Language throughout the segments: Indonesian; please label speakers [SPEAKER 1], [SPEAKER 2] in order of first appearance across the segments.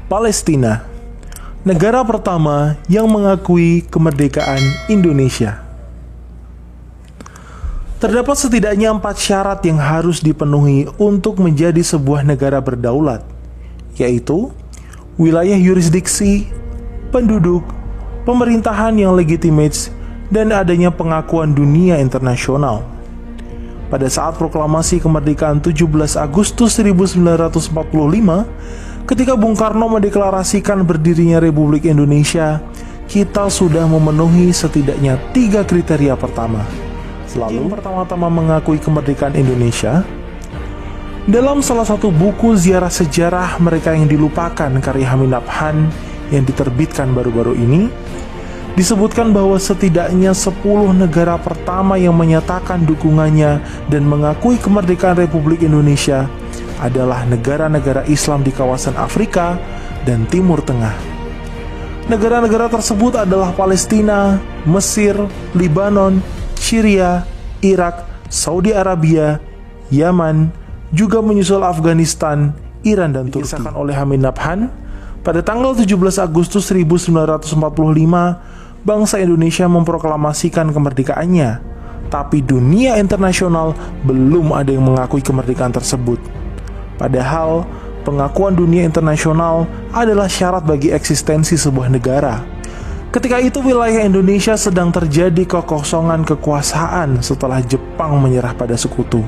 [SPEAKER 1] Palestina, negara pertama yang mengakui kemerdekaan Indonesia. Terdapat setidaknya 4 syarat yang harus dipenuhi untuk menjadi sebuah negara berdaulat, yaitu wilayah yurisdiksi, penduduk, pemerintahan yang legitimate, dan adanya pengakuan dunia internasional. Pada saat proklamasi kemerdekaan 17 Agustus 1945, ketika Bung Karno mendeklarasikan berdirinya Republik Indonesia, kita sudah memenuhi setidaknya 3 kriteria pertama. Yang pertama-tama mengakui kemerdekaan Indonesia. Dalam salah satu buku ziarah sejarah mereka yang dilupakan karya Hamid Nabhan yang diterbitkan baru-baru ini, disebutkan bahwa setidaknya 10 negara pertama yang menyatakan dukungannya dan mengakui kemerdekaan Republik Indonesia adalah negara-negara Islam di kawasan Afrika dan Timur Tengah. Negara-negara tersebut adalah Palestina, Mesir, Libanon, Syria, Irak, Saudi Arabia, Yaman, juga menyusul Afghanistan, Iran, dan Turki. Dikisahkan oleh Hamid Nabhan, pada tanggal 17 Agustus 1945, bangsa Indonesia memproklamasikan kemerdekaannya, tapi dunia internasional belum ada yang mengakui kemerdekaan tersebut. Padahal, pengakuan dunia internasional adalah syarat bagi eksistensi sebuah negara. Ketika itu wilayah Indonesia sedang terjadi kekosongan kekuasaan setelah Jepang menyerah pada sekutu.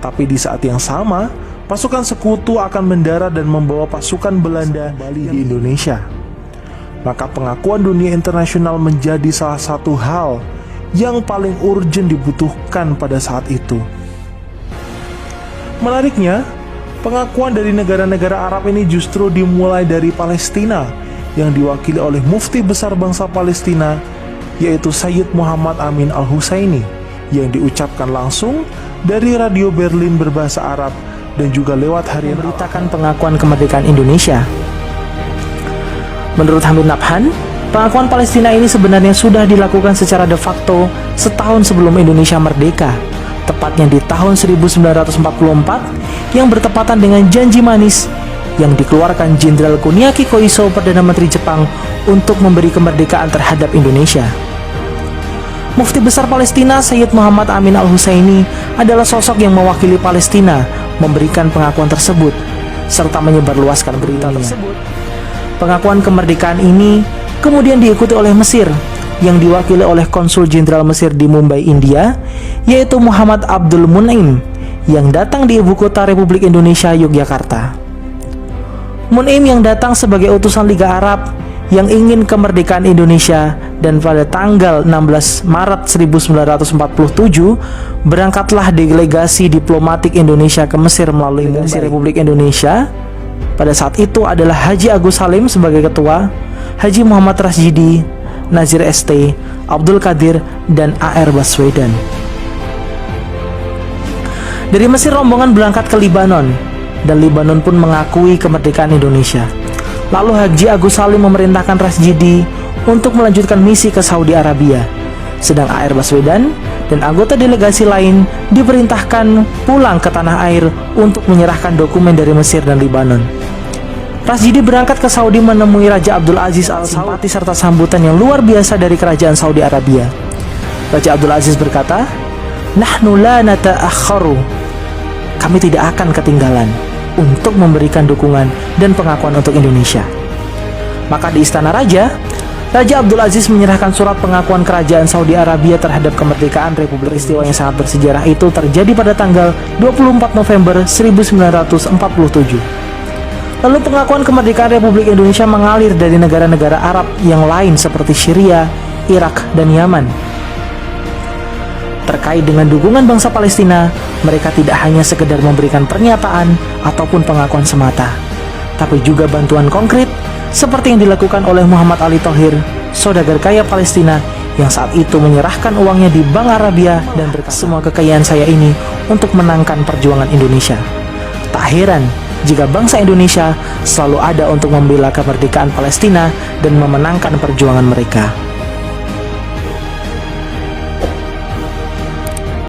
[SPEAKER 1] Tapi di saat yang sama, pasukan sekutu akan mendarat dan membawa pasukan Belanda kembali di Indonesia. Maka pengakuan dunia internasional menjadi salah satu hal yang paling urgent dibutuhkan pada saat itu. Menariknya, pengakuan dari negara-negara Arab ini justru dimulai dari Palestina yang diwakili oleh mufti besar bangsa Palestina, yaitu Sayyid Muhammad Amin Al-Husaini, yang diucapkan langsung dari radio Berlin berbahasa Arab dan juga lewat harian
[SPEAKER 2] memberitakan pengakuan kemerdekaan Indonesia. Menurut Hamid Nabhan, pengakuan Palestina ini sebenarnya sudah dilakukan secara de facto setahun sebelum Indonesia merdeka, tepatnya di tahun 1944 yang bertepatan dengan janji manis yang dikeluarkan Jenderal Kuniaki Koiso, Perdana Menteri Jepang, untuk memberi kemerdekaan terhadap Indonesia. Mufti besar Palestina Sayyid Muhammad Amin Al-Husaini adalah sosok yang mewakili Palestina memberikan pengakuan tersebut serta menyebarluaskan berita tersebut. Pengakuan kemerdekaan ini kemudian diikuti oleh Mesir yang diwakili oleh Konsul Jenderal Mesir di Mumbai, India, yaitu Muhammad Abdul Mun'im, yang datang di ibu kota Republik Indonesia, Yogyakarta. Mun'im yang datang sebagai utusan Liga Arab yang ingin kemerdekaan Indonesia, dan pada tanggal 16 Maret 1947 berangkatlah delegasi diplomatik Indonesia ke Mesir melalui Mumbai. Republik Indonesia pada saat itu adalah Haji Agus Salim sebagai ketua, Haji Muhammad Rasjidi, Nazir ST, Abdul Qadir, dan A.R. Baswedan. Dari Mesir rombongan berangkat ke Libanon, dan Libanon pun mengakui kemerdekaan Indonesia. Lalu Haji Agus Salim memerintahkan Rasjidi untuk melanjutkan misi ke Saudi Arabia, sedang A.R. Baswedan dan anggota delegasi lain diperintahkan pulang ke tanah air untuk menyerahkan dokumen dari Mesir dan Libanon. Rasjidi berangkat ke Saudi menemui Raja Abdul Aziz Al Saud serta sambutan yang luar biasa dari kerajaan Saudi Arabia. Raja Abdul Aziz berkata, "Nahnu la nata'akharu." Kami tidak akan ketinggalan untuk memberikan dukungan dan pengakuan untuk Indonesia. Maka di istana Raja Abdul Aziz menyerahkan surat pengakuan kerajaan Saudi Arabia terhadap kemerdekaan Republik. Peristiwa yang sangat bersejarah itu terjadi pada tanggal 24 November 1947. Lalu pengakuan kemerdekaan Republik Indonesia mengalir dari negara-negara Arab yang lain seperti Syria, Irak, dan Yaman. Terkait dengan dukungan bangsa Palestina, mereka tidak hanya sekedar memberikan pernyataan ataupun pengakuan semata, tapi juga bantuan konkret seperti yang dilakukan oleh Muhammad Ali Thohir, saudagar kaya Palestina yang saat itu menyerahkan uangnya di Bank Arabia dan berkata, "Semua kekayaan saya ini untuk menangkan perjuangan Indonesia." Tak heran jika bangsa Indonesia selalu ada untuk membela kemerdekaan Palestina dan memenangkan perjuangan mereka.